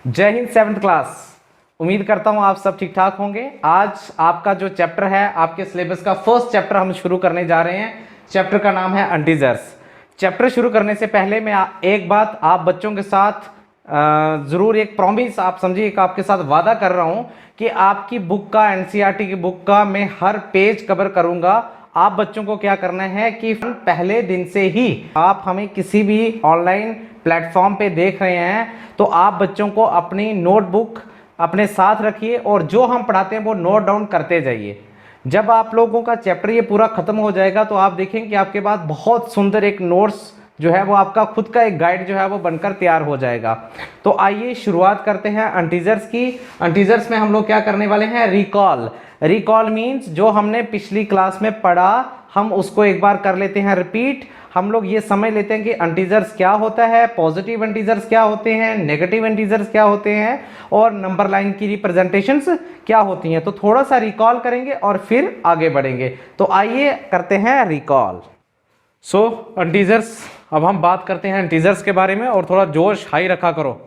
जय Hind 7th class. उम्मीद करता हूं आप सब ठीक ठाक होंगे। आज आपका जो चैप्टर है, आपके सिलेबस का फर्स्ट चैप्टर हम शुरू करने जा रहे हैं। चैप्टर का नाम है इंटीजर्स। चैप्टर शुरू करने से पहले मैं एक बात आप बच्चों के साथ ज़रूर एक प्रॉमिस आप समझिए, एक आपके साथ वादा कर रहा हूं कि आपकी बुक का, एनसीईआरटी की बुक का मैं हर पेज कवर करूंगा। आप बच्चों को क्या करना है कि पहले दिन से ही आप हमें किसी भी ऑनलाइन प्लेटफॉर्म पे देख रहे हैं तो आप बच्चों को अपनी नोटबुक अपने साथ रखिए और जो हम पढ़ाते हैं वो नोट डाउन करते जाइए। जब आप लोगों का चैप्टर ये पूरा खत्म हो जाएगा तो आप देखेंगे कि आपके पास बहुत सुंदर एक नोट्स जो है वो आपका खुद का एक गाइड जो है वो बनकर तैयार हो जाएगा। तो आइए शुरुआत करते हैं इंटीजर्स की। इंटीजर्स में हम लोग क्या करने वाले हैं? रिकॉल। रिकॉल मीन्स जो हमने पिछली क्लास में पढ़ा हम उसको एक बार कर लेते हैं रिपीट। हम लोग ये समझ लेते हैं कि इंटीजर्स क्या होता है, पॉजिटिव इंटीजर्स क्या होते हैं, नेगेटिव इंटीजर्स क्या होते हैं और नंबर लाइन की रिप्रेजेंटेशंस क्या होती हैं। तो थोड़ा सा रिकॉल करेंगे और फिर आगे बढ़ेंगे। तो आइए करते हैं रिकॉल। सो इंटीजर्स, अब हम बात करते हैं इंटीजर्स के बारे में और थोड़ा जोश हाई रखा करो।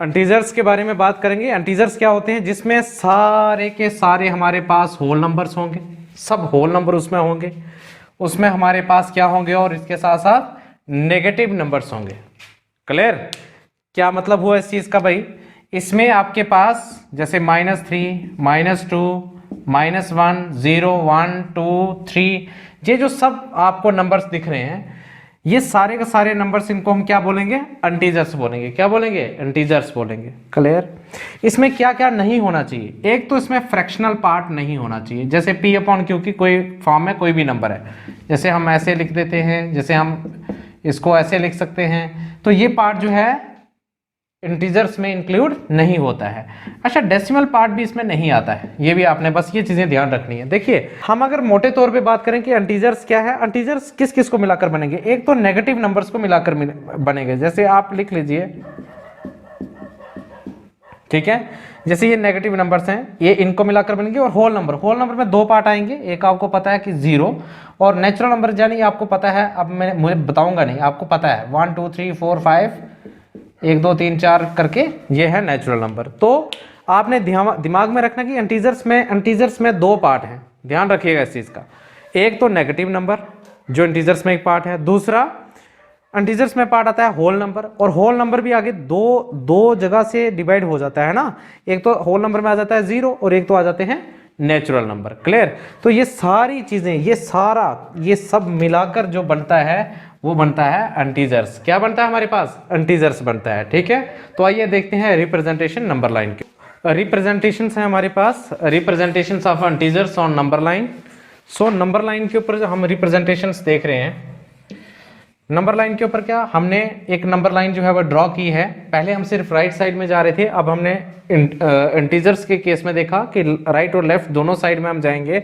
इंटीजर्स के बारे में बात करेंगे। इंटीजर्स क्या होते हैं? जिसमें सारे के सारे हमारे पास होल नंबर्स होंगे, सब होल नंबर उसमें होंगे। उसमें हमारे पास क्या होंगे और इसके साथ साथ नेगेटिव नंबर्स होंगे। क्लियर? क्या मतलब हुआ इस चीज का भाई? इसमें आपके पास जैसे -3, -2, -1, 0, 1, 2, 3, ये जो सब आपको नंबर्स दिख रहे हैं, ये सारे के सारे नंबर्स, इनको हम क्या बोलेंगे? इंटीजर्स बोलेंगे। क्या बोलेंगे? इंटीजर्स बोलेंगे। क्लियर? इसमें क्या क्या नहीं होना चाहिए? एक तो इसमें फ्रैक्शनल पार्ट नहीं होना चाहिए, जैसे P/Q की कोई फॉर्म में कोई भी नंबर है, जैसे हम ऐसे लिख देते हैं, जैसे हम इसको ऐसे लिख सकते हैं, तो ये पार्ट जो है इंटीजर्स में इंक्लूड नहीं होता है। अच्छा, डेसिमल पार्ट भी इसमें नहीं आता है, ये भी आपने बस ये चीजें ध्यान रखनी है। देखिए, हम अगर मोटे तौर पे बात करें कि इंटीजर्स क्या है, इंटीजर्स किस किस को मिलाकर बनेंगे? एक तो नेगेटिव नंबर्स को मिलाकर बनेंगे, जैसे आप लिख लीजिए, ठीक है, जैसे ये नेगेटिव नंबर्स हैं, ये इनको मिलाकर बनेंगे। और होल नंबर, होल नंबर में दो पार्ट आएंगे, एक आपको पता है कि 0 और नेचुरल नंबर, यानी आपको पता है, अब मैं मुझे बताऊंगा नहीं, आपको पता है 1 2 3 4 5 1 2 3 4 करके ये है नेचुरल नंबर। तो आपने दिमाग में रखना कि इंटीजर्स में दो पार्ट हैं, ध्यान रखिएगा इस चीज का। एक तो नेगेटिव नंबर जो इंटीजर्स में एक पार्ट है, दूसरा इंटीजर्स में पार्ट आता है होल नंबर। और होल नंबर भी आगे दो जगह से डिवाइड हो जाता है ना, एक तो होल नंबर में आ जाता है 0 और एक तो आ जाते हैं नेचुरल नंबर। क्लियर? तो ये सारी चीजें, ये सब मिलाकर जो बनता है वो बनता है इंटीजर्स। क्या बनता है हमारे पास? इंटीजर्स बनता है। ठीक है, तो आइए देखते हैं रिप्रेजेंटेशन नंबर लाइन के। रिप्रेजेंटेशंस है हमारे पास, representations of integers on number line. So number line के ऊपर हम रिप्रेजेंटेशंस देख रहे हैं। नंबर लाइन के ऊपर क्या हमने एक नंबर लाइन जो है वो ड्रॉ की है। पहले हम सिर्फ राइट साइड में जा रहे थे, अब हमने इंटीजर्स के केस में देखा कि राइट और लेफ्ट दोनों साइड में हम जाएंगे,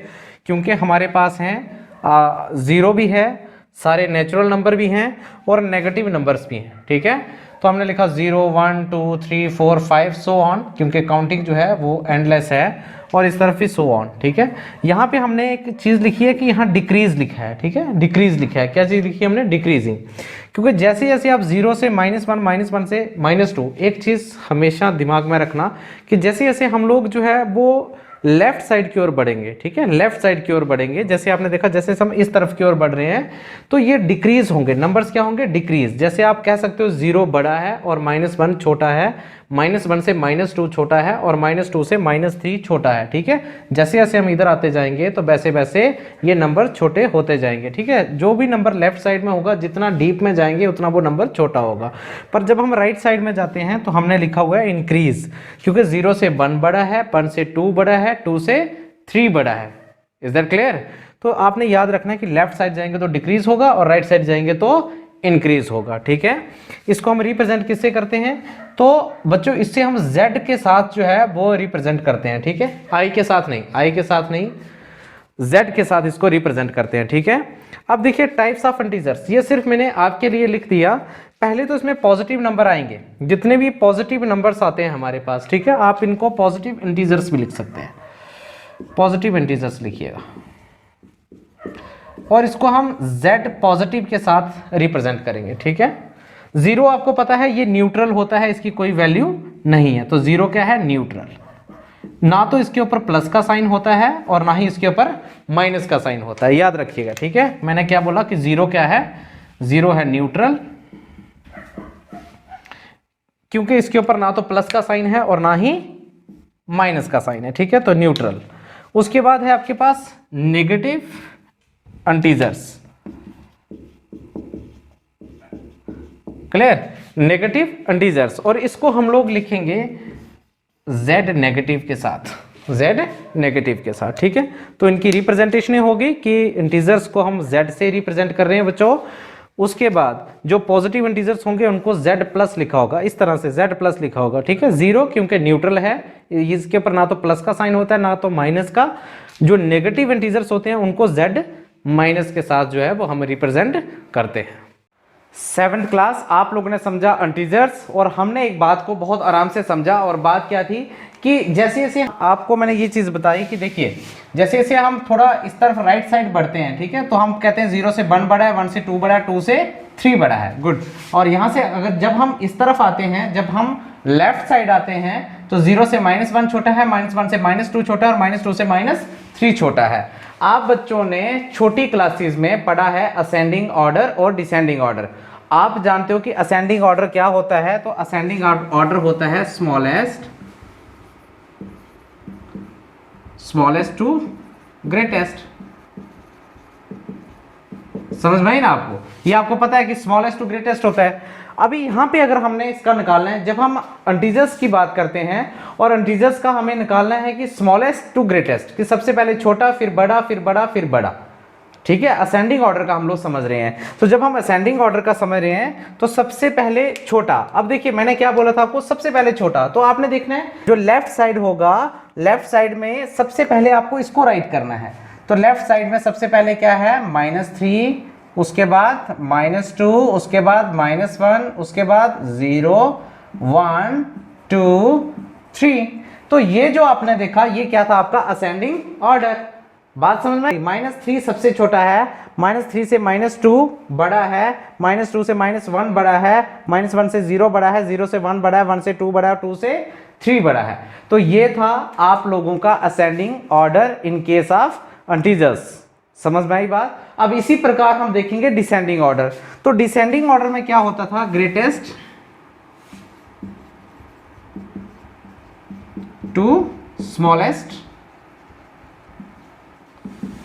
क्योंकि हमारे पास हैं 0 भी है, सारे नेचुरल नंबर भी हैं और नेगेटिव नंबर्स भी हैं। ठीक है, तो हमने लिखा 0 1 2 3 4 5 सो ऑन, क्योंकि काउंटिंग जो है वो एंडलेस है, और इस तरफ भी सो ऑन। ठीक है, यहाँ पे हमने एक चीज लिखी है कि यहाँ डिक्रीज लिखा है। ठीक है, डिक्रीज लिखा है। क्या चीज लिखी है हमने? डिक्रीजिंग। क्योंकि जैसे जैसे आप 0 से -1 से -2, एक चीज हमेशा दिमाग में रखना कि जैसे जैसे हम लोग जो है वो लेफ्ट साइड की ओर बढ़ेंगे, ठीक है, लेफ्ट साइड की ओर बढ़ेंगे, जैसे आपने देखा जैसे हम इस तरफ की ओर बढ़ रहे हैं तो ये डिक्रीज होंगे, नंबर्स क्या होंगे? डिक्रीज। जैसे आप कह सकते हो 0 बड़ा है और -1 छोटा है, -1 से -2 छोटा है और -2 से -3 छोटा है। ठीक है, जैसे जैसे हम इधर आते जाएंगे तो वैसे वैसे ये नंबर छोटे होते जाएंगे। ठीक है, जो भी नंबर लेफ्ट साइड में होगा, जितना डीप में जाएंगे उतना वो नंबर छोटा होगा। पर जब हम राइट साइड में जाते हैं तो हमने लिखा हुआ है इंक्रीज, क्योंकि 0 से 1 बड़ा है, 1 से 2 बड़ा है, 2 से 3 बड़ा है। Is that clear? तो आपने याद रखना है कि लेफ्ट साइड जाएंगे तो डिक्रीज होगा और राइट साइड जाएंगे तो इंक्रीज होगा। ठीक है, इसको हम रिप्रेजेंट किससे करते हैं? तो बच्चों इससे हम z के साथ जो है वो रिप्रेजेंट करते हैं। ठीक है, i के साथ नहीं, z के साथ इसको रिप्रेजेंट करते हैं। ठीक है, अब देखिए टाइप्स ऑफ इंटीजर्स, ये सिर्फ मैंने आपके लिए लिख दिया। पहले तो इसमें पॉजिटिव नंबर आएंगे, जितने भी पॉजिटिव नंबर्स आते हैं हमारे पास, ठीक है, आप इनको पॉजिटिव इंटीजर्स भी लिख सकते हैं। पॉजिटिव इंटीजर्स लिखिएगा और इसको हम z पॉजिटिव के साथ रिप्रेजेंट करेंगे। ठीक है, जीरो आपको पता है ये न्यूट्रल होता है, इसकी कोई वैल्यू नहीं है, तो जीरो क्या है, न्यूट्रल। ना तो इसके ऊपर प्लस का साइन होता है और ना ही इसके ऊपर माइनस का साइन होता है, याद रखिएगा, ठीक है। मैंने क्या बोला कि जीरो क्या है, जीरो है न्यूट्रल, क्योंकि इसके ऊपर ना तो प्लस का साइन है और ना ही माइनस का साइन है, ठीक है, तो न्यूट्रल। उसके बाद है आपके पास negative integers, clear, negative integers, और इसको हम लोग लिखेंगे z नेगेटिव के साथ, z नेगेटिव के साथ, ठीक है। तो इनकी रिप्रेजेंटेशन होगी कि इंटीजर्स को हम z से रिप्रेजेंट कर रहे हैं बच्चों। उसके बाद जो पॉजिटिव इंटीजर्स होंगे उनको z प्लस लिखा होगा, इस तरह से z प्लस लिखा होगा, ठीक है। जीरो क्योंकि न्यूट्रल है, इसके ऊपर ना तो प्लस का साइन होता है ना तो माइनस का। जो नेगेटिव इंटीजर्स होते हैं उनको z माइनस के साथ जो है वो हम रिप्रेजेंट करते हैं। 7th क्लास आप लोगों ने समझा इंटीजर्स, और हमने एक बात को बहुत आराम से समझा, और बात क्या थी कि जैसे जैसे आपको मैंने ये चीज़ बताई कि देखिए जैसे जैसे हम थोड़ा इस तरफ राइट साइड बढ़ते हैं, ठीक है, तो हम कहते हैं 0 से 1 बड़ा है, 1 से 2 बड़ा है, 2 से 3 बड़ा है, गुड। और यहाँ से अगर जब हम इस तरफ आते हैं, जब हम लेफ्ट साइड आते हैं, तो 0 से -1 छोटा है, -1 से -2 छोटा है, और -2 से -3 छोटा है। आप बच्चों ने छोटी क्लासेस में पढ़ा है असेंडिंग ऑर्डर और डिसेंडिंग ऑर्डर। आप जानते हो कि असेंडिंग ऑर्डर क्या होता है, तो असेंडिंग ऑर्डर होता है स्मॉलेस्ट टू ग्रेटेस्ट। समझ में आई ना आपको, ये आपको पता है कि स्मॉलेस्ट टू ग्रेटेस्ट होता है। अभी यहाँ पे अगर हमने इसका निकालना है, जब हम इंटीजर्स की बात करते हैं और इंटीजर्स का हमें निकालना है कि स्मॉलेस्ट टू ग्रेटेस्ट, कि सबसे पहले छोटा फिर बड़ा फिर बड़ा फिर बड़ा, ठीक है, असेंडिंग ऑर्डर का हम लोग समझ रहे हैं। तो जब हम असेंडिंग ऑर्डर का समझ रहे हैं तो सबसे पहले छोटा। अब देखिए मैंने क्या बोला था आपको, सबसे पहले छोटा, तो आपने देखना है जो लेफ्ट साइड होगा, लेफ्ट साइड में सबसे पहले आपको इसको राइट करना है। तो लेफ्ट साइड में सबसे पहले क्या है, -3, उसके बाद -2, उसके बाद -1, उसके बाद 0, 1, 2, 3। तो ये जो आपने देखा ये क्या था आपका असेंडिंग ऑर्डर। बात समझ में आई, -3 सबसे छोटा है, -3 से -2 बड़ा है, -2 से -1 बड़ा है, -1 से 0 बड़ा है, 0 से 1 बड़ा है, 1 से 2 बड़ा है, 2 से 3 बड़ा है। तो ये था आप लोगों का ascending order in case of integers. समझ में आई बात। अब इसी प्रकार हम देखेंगे डिसेंडिंग ऑर्डर। तो डिसेंडिंग ऑर्डर में क्या होता था, ग्रेटेस्ट टू स्मॉलेस्ट,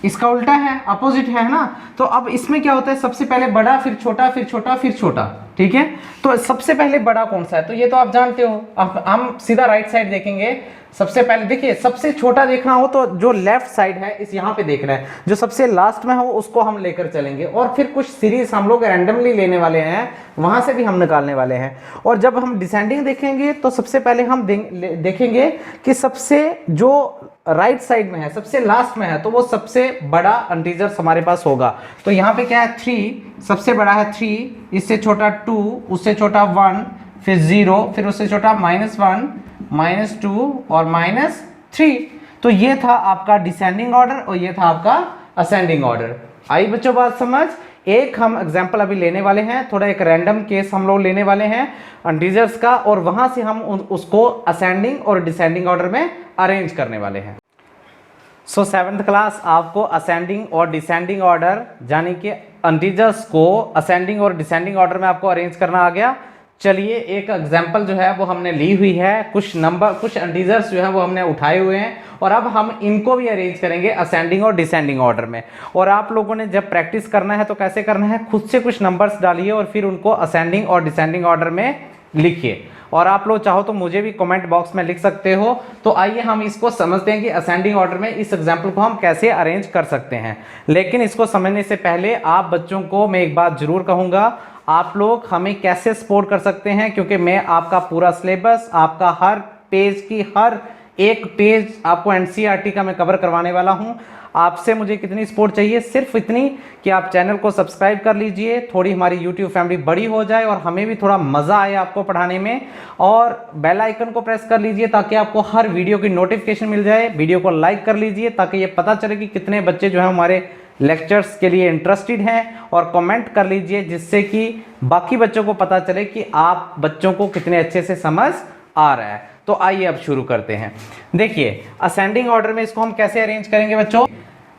इसका उल्टा है, अपोजिट है ना। तो अब इसमें क्या होता है, सबसे पहले बड़ा फिर छोटा फिर छोटा फिर छोटा, ठीक है। तो सबसे पहले बड़ा कौन सा है, तो ये तो आप जानते हो। अब हम सीधा राइट साइड देखेंगे। सबसे पहले देखिए, सबसे छोटा देखना हो तो जो लेफ्ट साइड है इस यहाँ पे देखना है, जो सबसे लास्ट में हो उसको हम लेकर चलेंगे, और फिर कुछ सीरीज हम लोग रैंडमली लेने वाले हैं, वहां से भी हम निकालने वाले हैं। और जब हम डिसेंडिंग देखेंगे तो सबसे पहले हम देखेंगे कि सबसे जो राइट साइड में है, सबसे लास्ट में है, तो वो सबसे बड़ा इंटीजर हमारे पास होगा। तो यहाँ पे क्या है, 3 सबसे बड़ा है, 3, इससे छोटा 2, उससे छोटा 1, फिर 0, फिर उससे छोटा -1, -2 और -3। तो ये था आपका डिसेंडिंग ऑर्डर और ये था आपका असेंडिंग ऑर्डर। आई बच्चों बात समझ। एक हम एग्जांपल अभी लेने वाले हैं, थोड़ा एक रैंडम केस हम लोग लेने वाले हैं इंटीजर्स का, और वहां से हम उसको असेंडिंग और डिसेंडिंग ऑर्डर में अरेंज करने वाले हैं। सो 7th क्लास आपको असेंडिंग और डिसेंडिंग ऑर्डर यानी कि इंटीजर्स को असेंडिंग और डिसेंडिंग ऑर्डर में आपको अरेंज करना आ गया। चलिए एक एग्जांपल जो है वो हमने ली हुई है, कुछ नंबर, कुछ इंटीजर्स जो है वो हमने उठाए हुए हैं, और अब हम इनको भी अरेंज करेंगे असेंडिंग और डिसेंडिंग ऑर्डर में। और आप लोगों ने जब प्रैक्टिस करना है तो कैसे करना है, खुद से कुछ नंबर्स डालिए और फिर उनको असेंडिंग और डिसेंडिंग ऑर्डर में लिखिए। और आप लोग चाहो तो मुझे भी कमेंट बॉक्स में लिख सकते हो। तो आइए हम इसको समझते हैं कि असेंडिंग ऑर्डर में इस एग्जाम्पल को हम कैसे अरेंज कर सकते हैं। लेकिन इसको समझने से पहले आप बच्चों को मैं एक बात जरूर कहूँगा, आप लोग हमें कैसे सपोर्ट कर सकते हैं, क्योंकि मैं आपका पूरा सिलेबस, आपका हर पेज की हर एक पेज आपको एनसीईआरटी का मैं कवर करवाने वाला हूं। आपसे मुझे कितनी सपोर्ट चाहिए, सिर्फ इतनी कि आप चैनल को सब्सक्राइब कर लीजिए, थोड़ी हमारी यूट्यूब फैमिली बड़ी हो जाए और हमें भी थोड़ा मज़ा आए आपको पढ़ाने में, और बेल आइकन को प्रेस कर लीजिए ताकि आपको हर वीडियो की नोटिफिकेशन मिल जाए। वीडियो को लाइक कर लीजिए ताकि ये पता चले कि कितने बच्चे जो है हमारे लेक्चर्स के लिए इंटरेस्टेड हैं और कमेंट कर लीजिए, जिससे कि बाकी बच्चों को पता चले कि आप बच्चों को कितने अच्छे से समझ आ रहा है। तो आइए अब शुरू करते हैं। देखिए असेंडिंग ऑर्डर में इसको हम कैसे अरेंज करेंगे बच्चों।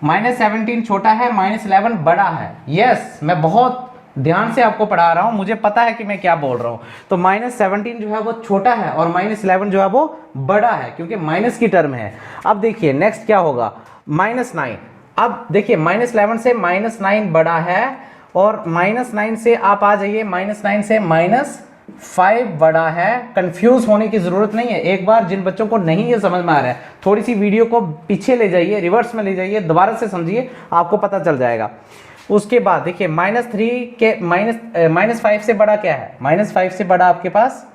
-17 छोटा है, -11 बड़ा है। यस, मैं बहुत ध्यान से आपको पढ़ा रहा हूं, मुझे पता है कि मैं क्या बोल रहा हूं। तो -17 जो है वो छोटा है और -11 जो है वो बड़ा है, क्योंकि माइनस की टर्म है। अब देखिए नेक्स्ट क्या होगा, -9। अब देखिए -11 से -9 बड़ा है और -9 से आप आ जाइए, -9 से -5 बड़ा है। कंफ्यूज होने की जरूरत नहीं है। एक बार जिन बच्चों को नहीं ये समझ में आ रहा है, थोड़ी सी वीडियो को पीछे ले जाइए, रिवर्स में ले जाइए, दोबारा से समझिए, आपको पता चल जाएगा। उसके बाद देखिए -3 के -5 से बड़ा क्या है, -5 से बड़ा आपके पास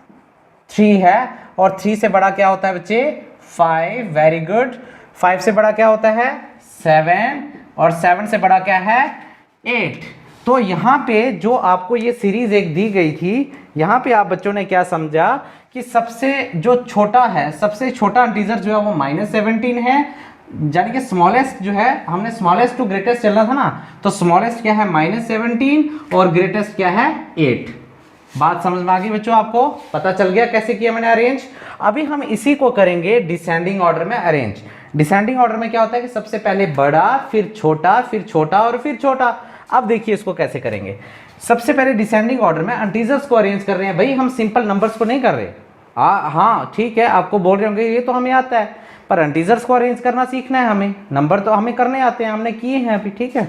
3 है और 3 से बड़ा क्या होता है बच्चे, 5। Very good. 5 से बड़ा क्या होता है, 7 और 7 से बड़ा क्या है, 8। तो यहाँ पे जो आपको ये सीरीज एक दी गई थी, यहाँ पे आप बच्चों ने क्या समझा कि सबसे जो छोटा है, सबसे छोटा इंटीजर जो है वो -17 है, यानी कि स्मॉलेस्ट जो है, हमने स्मॉलेस्ट टू ग्रेटेस्ट चलना था ना, तो स्मॉलेस्ट क्या है -17 और ग्रेटेस्ट क्या है 8। बात समझ में आ गई बच्चों, आपको पता चल गया कैसे किया मैंने अरेंज। अभी हम इसी को करेंगे डिसेंडिंग ऑर्डर में अरेंज। डिसेंडिंग ऑर्डर में क्या होता है कि सबसे पहले बड़ा, फिर छोटा, फिर छोटा और फिर छोटा। अब देखिए इसको कैसे करेंगे। सबसे पहले डिसेंडिंग ऑर्डर में इंटीजर्स को अरेंज कर रहे हैं। भाई हम सिंपल नंबर्स को नहीं कर रहे। हाँ ठीक है, आपको बोल रहे होंगे ये तो हमें आता है, पर इंटीजर्स को अरेंज करना सीखना है हमें। नंबर तो हमें करने आते हैं, हमने किए हैं अभी, ठीक है।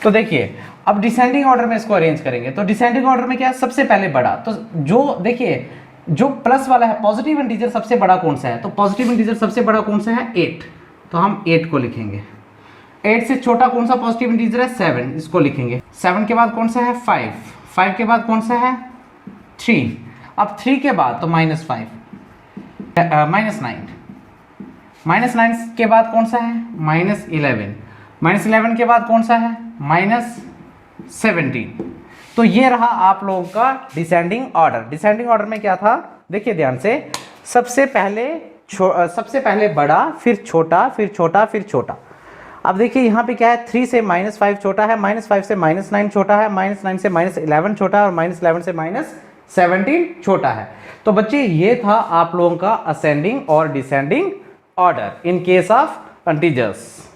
तो देखिए अब डिसेंडिंग ऑर्डर में इसको अरेंज करेंगे। तो डिसेंडिंग ऑर्डर में क्या है, सबसे पहले बड़ा, तो जो देखिए जो प्लस वाला है, पॉजिटिव इंटीजर सबसे बड़ा कौन सा है, तो पॉजिटिव इंटीजर सबसे बड़ा कौन सा है, 8। तो हम 8 को लिखेंगे। 8 से छोटा कौन सा पॉजिटिव इंटीजर है, 7, इसको लिखेंगे। 7 के बाद कौन सा है, 5। 5 के बाद कौन सा है, 3। अब 3 के बाद तो -5, -9 के बाद कौन सा है, -11। -11 के बाद कौन सा है, -17। तो ये रहा आप लोगों का डिसेंडिंग ऑर्डर। डिसेंडिंग ऑर्डर में क्या था, देखिए ध्यान से, सबसे पहले बड़ा, फिर छोटा, फिर छोटा, फिर छोटा। अब देखिए यहाँ पे क्या है, 3 से -5 छोटा है, -5 से -9 छोटा है, -9 से -11 छोटा है और -11 से -17 छोटा है। तो बच्चे ये था आप लोगों का असेंडिंग और descending order in case of integers.